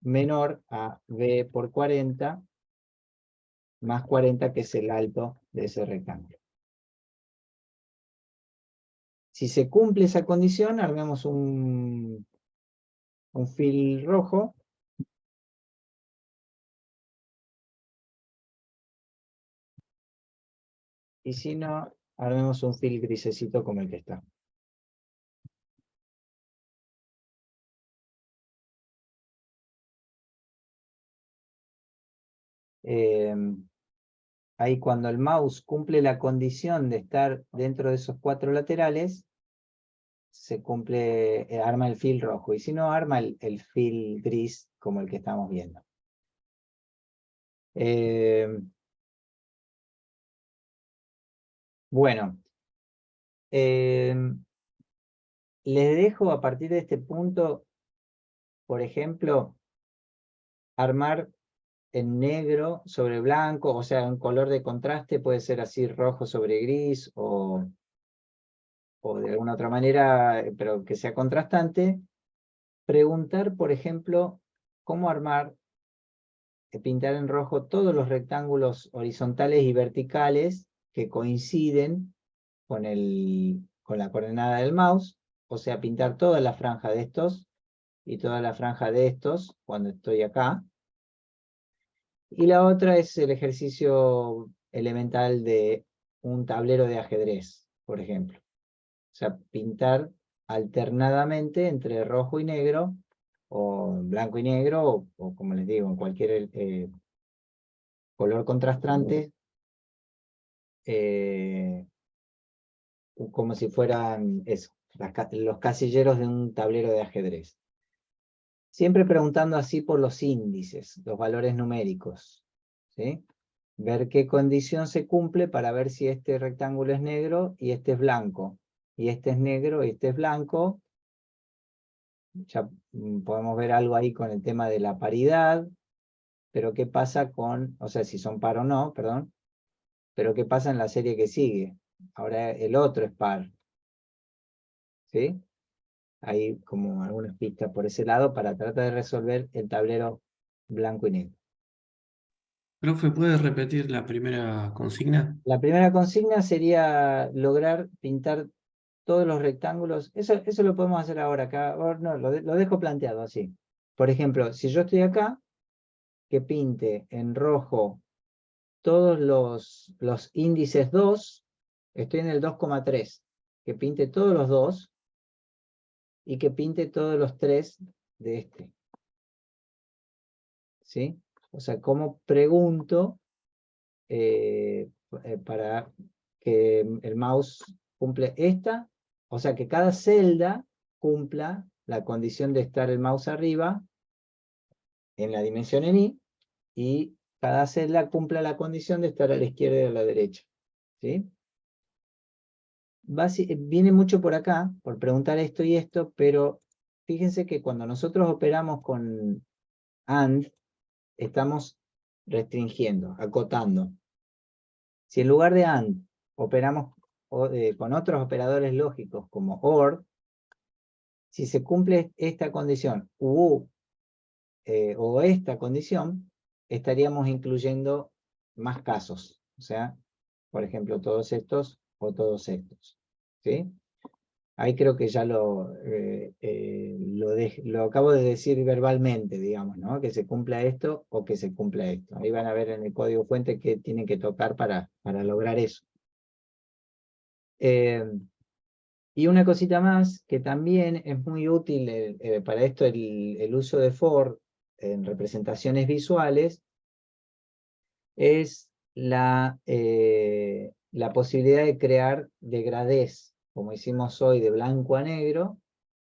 menor a B por 40 más 40, que es el alto de ese rectángulo. Si se cumple esa condición, armemos un fill rojo. Y si no, armemos un fill grisecito como el que está. ahí cuando el mouse cumple la condición de estar dentro de esos 4 laterales, se cumple, arma el fill rojo, y si no, arma el fill gris como el que estamos viendo. Bueno, les dejo a partir de este punto, por ejemplo, armar en negro sobre blanco, o sea, un color de contraste, puede ser así rojo sobre gris, o de alguna otra manera, pero que sea contrastante. Preguntar, por ejemplo, cómo armar, pintar en rojo todos los rectángulos horizontales y verticales que coinciden con la coordenada del mouse, o sea, pintar toda la franja de estos y toda la franja de estos cuando estoy acá. Y la otra es el ejercicio elemental de un tablero de ajedrez, por ejemplo. O sea, pintar alternadamente entre rojo y negro, o blanco y negro, o como les digo, en cualquier color contrastante, como si fueran eso, los casilleros de un tablero de ajedrez. Siempre preguntando así por los índices, los valores numéricos, ¿sí? Ver qué condición se cumple para ver si este rectángulo es negro y este es blanco, y este es negro y este es blanco. Ya podemos ver algo ahí con el tema de la paridad, pero qué pasa con, o sea, si son par o no, perdón, pero qué pasa en la serie que sigue. Ahora el otro es par, ¿sí? Hay como algunas pistas por ese lado para tratar de resolver el tablero blanco y negro. Profe, ¿puede repetir la primera consigna? La primera consigna sería lograr pintar todos los rectángulos. Eso lo podemos hacer ahora acá. No, lo dejo planteado así. Por ejemplo, si yo estoy acá, que pinte en rojo todos los índices 2, estoy en el 2,3, que pinte todos los 2 y que pinte todos los 3 de este. ¿Sí? O sea, ¿cómo pregunto para que el mouse cumple esta? O sea, que cada celda cumpla la condición de estar el mouse arriba en la dimensión en Y, y cada celda cumpla la condición de estar a la izquierda y a la derecha. ¿Sí? Viene mucho por acá, por preguntar esto y esto, pero fíjense que cuando nosotros operamos con AND, estamos restringiendo, acotando. Si en lugar de AND operamos con otros operadores lógicos como OR, si se cumple esta condición o esta condición, estaríamos incluyendo más casos. O sea, por ejemplo, todos estos o todos estos. ¿Sí? Ahí creo que ya lo acabo de decir verbalmente, digamos, ¿no? Que se cumpla esto o que se cumpla esto. Ahí van a ver en el código fuente qué tienen que tocar para lograr eso. Y una cosita más, que también es muy útil para esto el uso de for en representaciones visuales, es la posibilidad de crear degradés, como hicimos hoy de blanco a negro.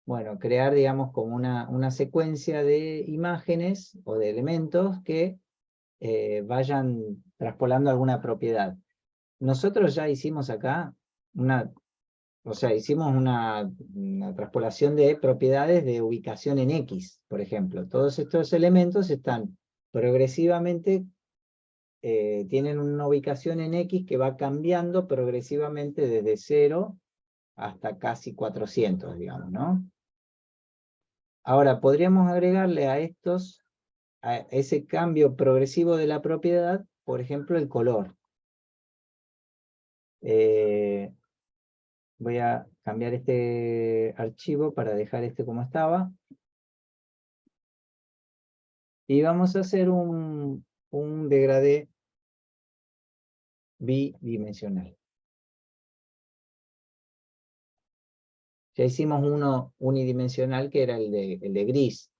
Bueno, crear, digamos, como una secuencia de imágenes o de elementos que vayan traspolando alguna propiedad. Nosotros ya hicimos acá hicimos una traspolación de propiedades de ubicación en X, por ejemplo. Todos estos elementos están progresivamente, tienen una ubicación en X que va cambiando progresivamente desde 0 hasta casi 400, digamos, ¿no? Ahora, podríamos agregarle a ese cambio progresivo de la propiedad, por ejemplo, el color. Voy a cambiar este archivo para dejar este como estaba. Y vamos a hacer un degradé bidimensional. Ya hicimos uno unidimensional que era el de gris.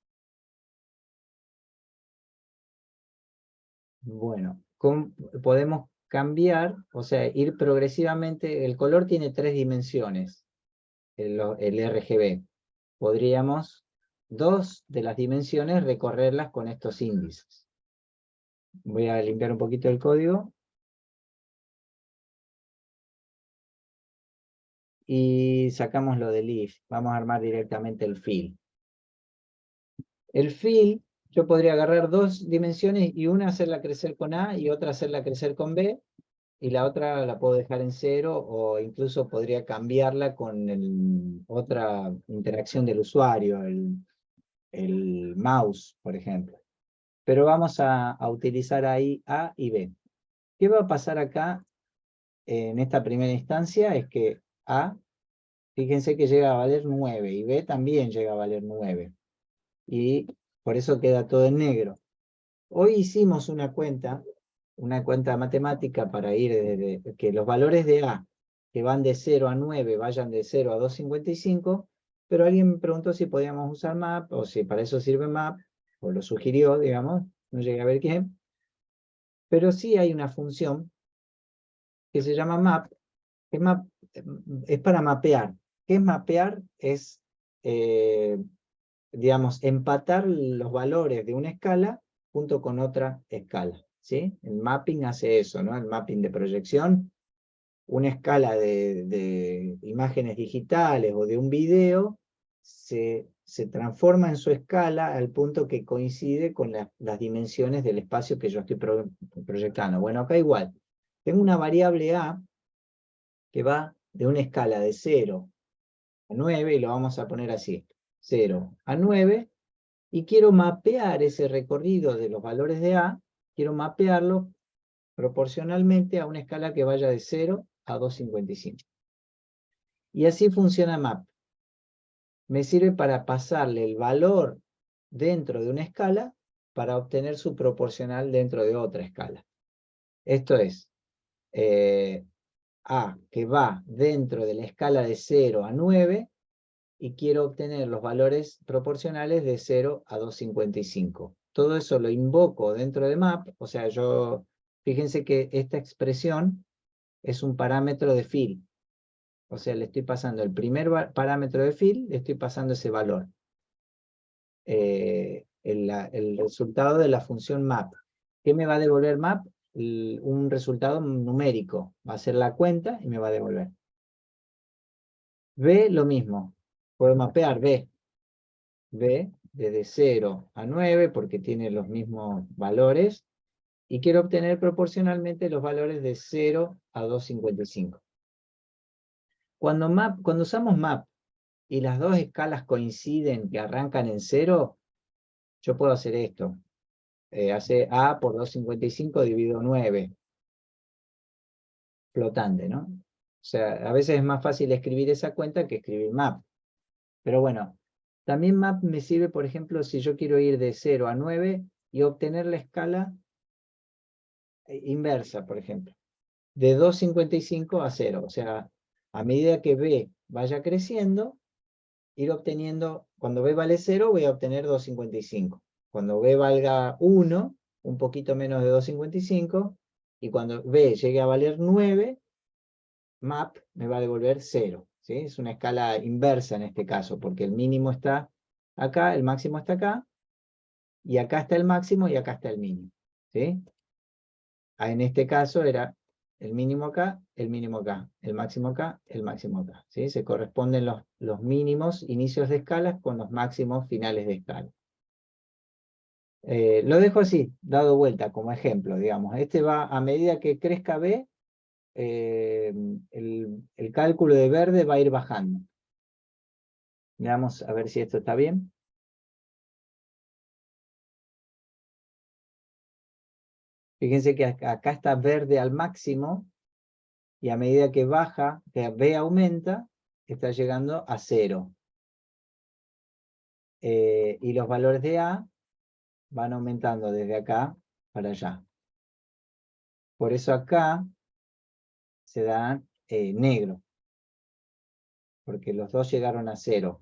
Bueno, podemos cambiar, o sea, ir progresivamente. El color tiene 3 dimensiones, el RGB. Podríamos 2 de las dimensiones recorrerlas con estos índices. Voy a limpiar un poquito el código. Y sacamos lo del if. Vamos a armar directamente el fill. El fill, yo podría agarrar 2 dimensiones y una hacerla crecer con A y otra hacerla crecer con B. Y la otra la puedo dejar en 0 o incluso podría cambiarla con otra interacción del usuario, el mouse, por ejemplo. Pero vamos a utilizar ahí A y B. ¿Qué va a pasar acá en esta primera instancia? Es que A, fíjense que llega a valer 9 y B también llega a valer 9. Y por eso queda todo en negro. Hoy hicimos una cuenta matemática para ir desde que los valores de A que van de 0 a 9 vayan de 0 a 255, pero alguien me preguntó si podíamos usar map o si para eso sirve map, o lo sugirió, digamos, no llegué a ver quién, pero sí hay una función que se llama map, que es para mapear. ¿Qué es mapear? Es, digamos, empatar los valores de una escala junto con otra escala, ¿sí? El mapping hace eso, ¿no? El mapping de proyección, una escala de imágenes digitales o de un video, se transforma en su escala al punto que coincide con las dimensiones del espacio que yo estoy proyectando. Bueno, acá igual. Tengo una variable A que va de una escala de 0 a 9, y lo vamos a poner así, 0 a 9, y quiero mapear ese recorrido de los valores de A, quiero mapearlo proporcionalmente a una escala que vaya de 0 a 255. Y así funciona map. Me sirve para pasarle el valor dentro de una escala para obtener su proporcional dentro de otra escala. Esto es, A que va dentro de la escala de 0 a 9, y quiero obtener los valores proporcionales de 0 a 255. Todo eso lo invoco dentro de map, o sea, fíjense que esta expresión es un parámetro de fill. O sea, le estoy pasando el primer parámetro de fill, le estoy pasando ese valor. El resultado de la función map. ¿Qué me va a devolver map? Un resultado numérico. Va a ser la cuenta y me va a devolver. B, lo mismo. Puedo mapear B. B desde 0 a 9 porque tiene los mismos valores. Y quiero obtener proporcionalmente los valores de 0 a 255. Cuando usamos map y las dos escalas coinciden que arrancan en 0, yo puedo hacer esto. Hace A por 255 dividido 9. Flotante, ¿no? O sea, a veces es más fácil escribir esa cuenta que escribir map. Pero bueno, también map me sirve, por ejemplo, si yo quiero ir de 0 a 9 y obtener la escala inversa, por ejemplo. De 255 a 0. O sea, a medida que B vaya creciendo, ir obteniendo, cuando B vale 0, voy a obtener 255. Cuando B valga 1, un poquito menos de 255, y cuando B llegue a valer 9, map me va a devolver 0. ¿Sí? Es una escala inversa en este caso, porque el mínimo está acá, el máximo está acá, y acá está el máximo y acá está el mínimo. ¿Sí? En este caso era el mínimo acá, el mínimo acá, el máximo acá, el máximo acá. ¿Sí? Se corresponden los mínimos inicios de escalas con los máximos finales de escala. Lo dejo así, dado vuelta como ejemplo, digamos. Este va, a medida que crezca B, el cálculo de verde va a ir bajando. Veamos a ver si esto está bien. Fíjense que acá está verde al máximo, y a medida que baja, que B aumenta, está llegando a 0. Y los valores de A van aumentando desde acá para allá. Por eso acá se da negro, porque los dos llegaron a 0.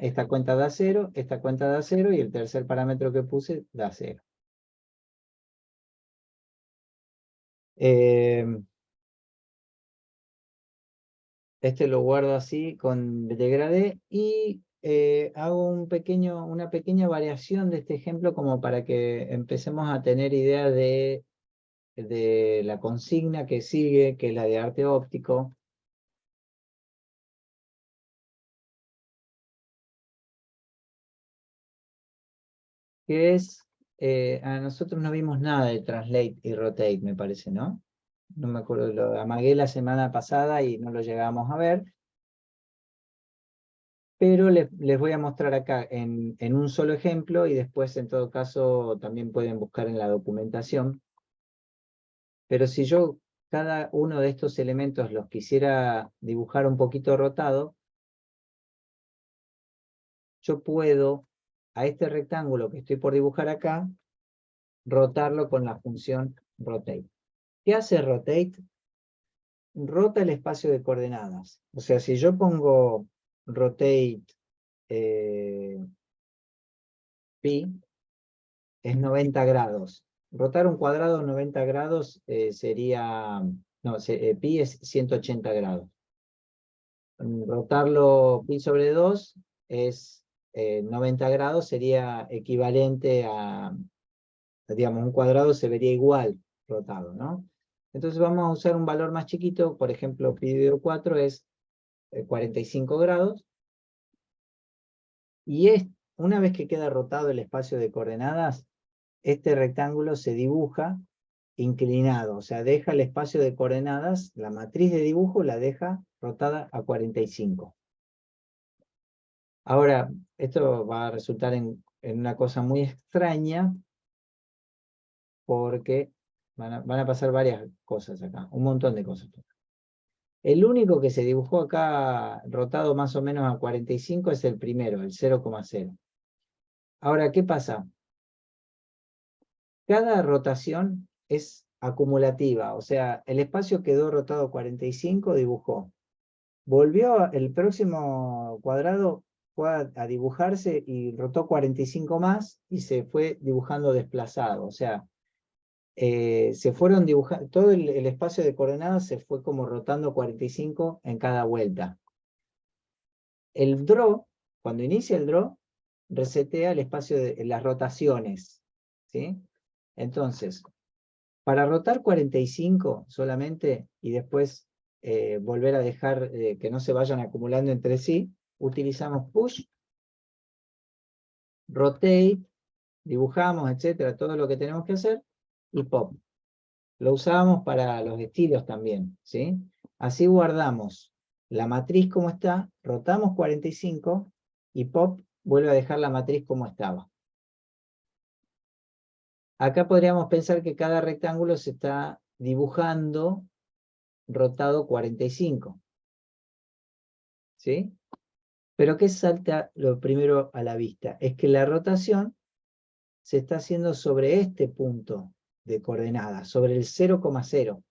Esta cuenta da 0, esta cuenta da 0, y el tercer parámetro que puse da 0. Este lo guardo así con degradé y hago una pequeña variación de este ejemplo como para que empecemos a tener idea de la consigna que sigue, que es la de arte óptico. Que es, a nosotros no vimos nada de translate y rotate, me parece, ¿no? No me acuerdo, lo amagué la semana pasada y no lo llegamos a ver. Pero les voy a mostrar acá en un solo ejemplo y después en todo caso también pueden buscar en la documentación. Pero si yo cada uno de estos elementos los quisiera dibujar un poquito rotado, yo puedo a este rectángulo que estoy por dibujar acá, rotarlo con la función rotate. ¿Qué hace rotate? Rota el espacio de coordenadas. O sea, si yo pongo rotate pi, es 90 grados. Rotar un cuadrado 90 grados sería, no, pi es 180 grados. Rotarlo pi sobre 2 es 90 grados, sería equivalente a, digamos, un cuadrado se vería igual rotado, ¿no? Entonces vamos a usar un valor más chiquito, por ejemplo, pi de 4 es 45 grados, y una vez que queda rotado el espacio de coordenadas, este rectángulo se dibuja inclinado, o sea, deja el espacio de coordenadas, la matriz de dibujo la deja rotada a 45. Ahora, esto va a resultar en una cosa muy extraña, porque van a pasar varias cosas acá, un montón de cosas. El único que se dibujó acá rotado más o menos a 45 es el primero, el 0,0. Ahora, ¿qué pasa? Cada rotación es acumulativa, o sea, el espacio quedó rotado 45, dibujó. Volvió el próximo cuadrado, fue a dibujarse y rotó 45 más y se fue dibujando desplazado. O sea, se fueron dibujando, todo el espacio de coordenadas se fue como rotando 45 en cada vuelta. El draw, cuando inicia el draw, resetea el espacio de las rotaciones, ¿sí? Entonces, para rotar 45 solamente y después volver a dejar que no se vayan acumulando entre sí, utilizamos push, rotate, dibujamos, etcétera, todo lo que tenemos que hacer, y pop. Lo usamos para los estilos también, ¿sí? Así guardamos la matriz como está, rotamos 45 y pop vuelve a dejar la matriz como estaba. Acá podríamos pensar que cada rectángulo se está dibujando rotado 45. ¿Sí? Pero ¿qué salta lo primero a la vista? Es que la rotación se está haciendo sobre este punto de coordenada, sobre el 0,0.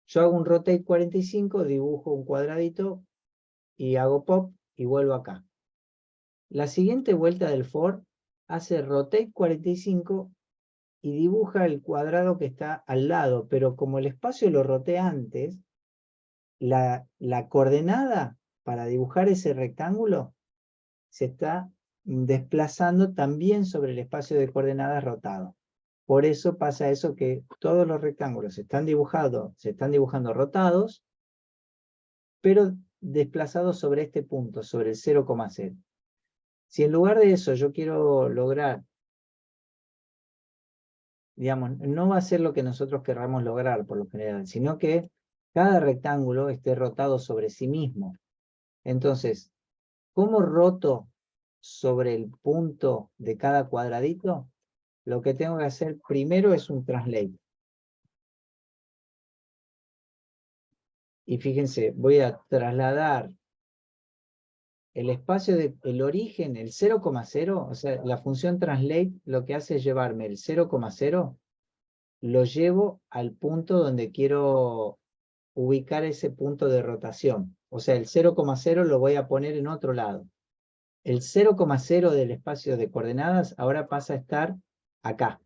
Yo hago un rotate 45, dibujo un cuadradito y hago pop y vuelvo acá. La siguiente vuelta del for hace rotate 45 y dibuja el cuadrado que está al lado, pero como el espacio lo roté antes, la coordenada para dibujar ese rectángulo se está desplazando también sobre el espacio de coordenadas rotado. Por eso pasa eso que todos los rectángulos se están dibujando rotados, pero desplazados sobre este punto, sobre el 0,0. Si en lugar de eso yo quiero lograr, digamos, no va a ser lo que nosotros querramos lograr por lo general, sino que cada rectángulo esté rotado sobre sí mismo. Entonces, ¿cómo roto sobre el punto de cada cuadradito? Lo que tengo que hacer primero es un translate. Y fíjense, voy a trasladar el espacio del origen, el 0,0, o sea, la función translate lo que hace es llevarme el 0,0, lo llevo al punto donde quiero ubicar ese punto de rotación. O sea, el 0,0 lo voy a poner en otro lado. El 0,0 del espacio de coordenadas ahora pasa a estar acá.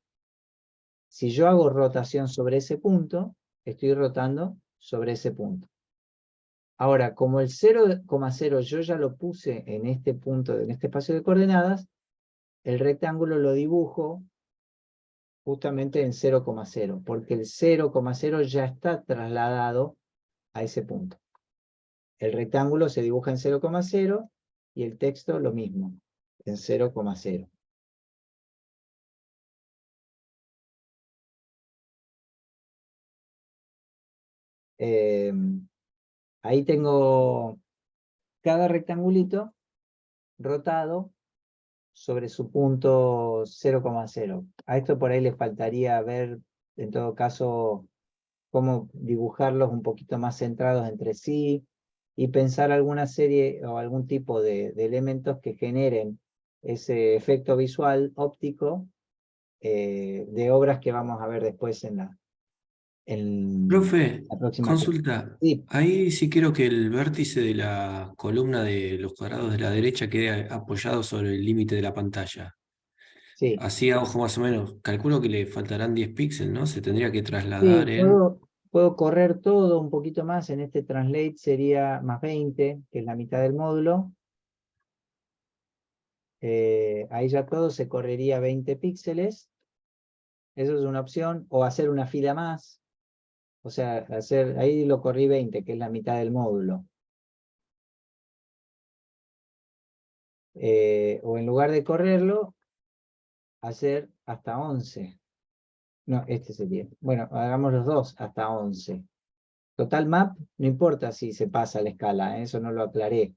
Si yo hago rotación sobre ese punto, estoy rotando sobre ese punto. Ahora, como el 0,0 yo ya lo puse en este punto, en este espacio de coordenadas, el rectángulo lo dibujo justamente en 0,0, porque el 0,0 ya está trasladado a ese punto. El rectángulo se dibuja en 0,0 y el texto lo mismo, en 0,0. Ahí tengo cada rectangulito rotado sobre su punto 0,0. A esto por ahí le faltaría ver, en todo caso, cómo dibujarlos un poquito más centrados entre sí y pensar alguna serie o algún tipo de elementos que generen ese efecto visual óptico de obras que vamos a ver después en la Profe, próxima clase. consulta. Sí, Ahí sí quiero que el vértice de la columna de los cuadrados de la derecha quede apoyado sobre el límite de la pantalla. sí. Así a ojo más o menos. Calculo que le faltarán 10 píxeles, ¿no? Se tendría que Sí, trasladar en... puedo correr todo un poquito más. En este translate sería más 20, que es la mitad del módulo. Ahí ya todo se correría 20 píxeles. Eso es una opción. O hacer una fila más. O sea, ahí lo corrí 20, que es la mitad del módulo. O en lugar de correrlo, hacer hasta 11. No, este sería. Bueno, hagamos los dos hasta 11. Total map, no importa si se pasa la escala, eso no lo aclaré.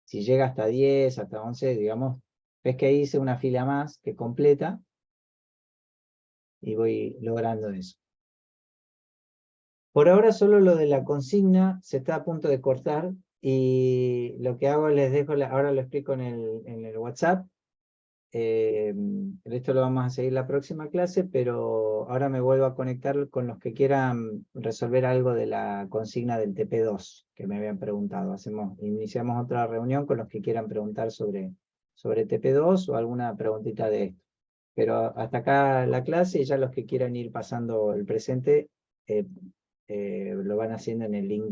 Si llega hasta 10, hasta 11, digamos, ves que ahí hice una fila más que completa y voy logrando eso. Por ahora solo lo de la consigna se está a punto de cortar y lo que hago les dejo, ahora lo explico en el WhatsApp. Esto lo vamos a seguir la próxima clase, pero ahora me vuelvo a conectar con los que quieran resolver algo de la consigna del TP2 que me habían preguntado. Iniciamos otra reunión con los que quieran preguntar sobre TP2 o alguna preguntita de esto. Pero hasta acá la clase y ya los que quieran ir pasando el presente lo van haciendo en el link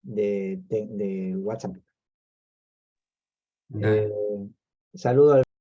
de WhatsApp. Dale. Saludo al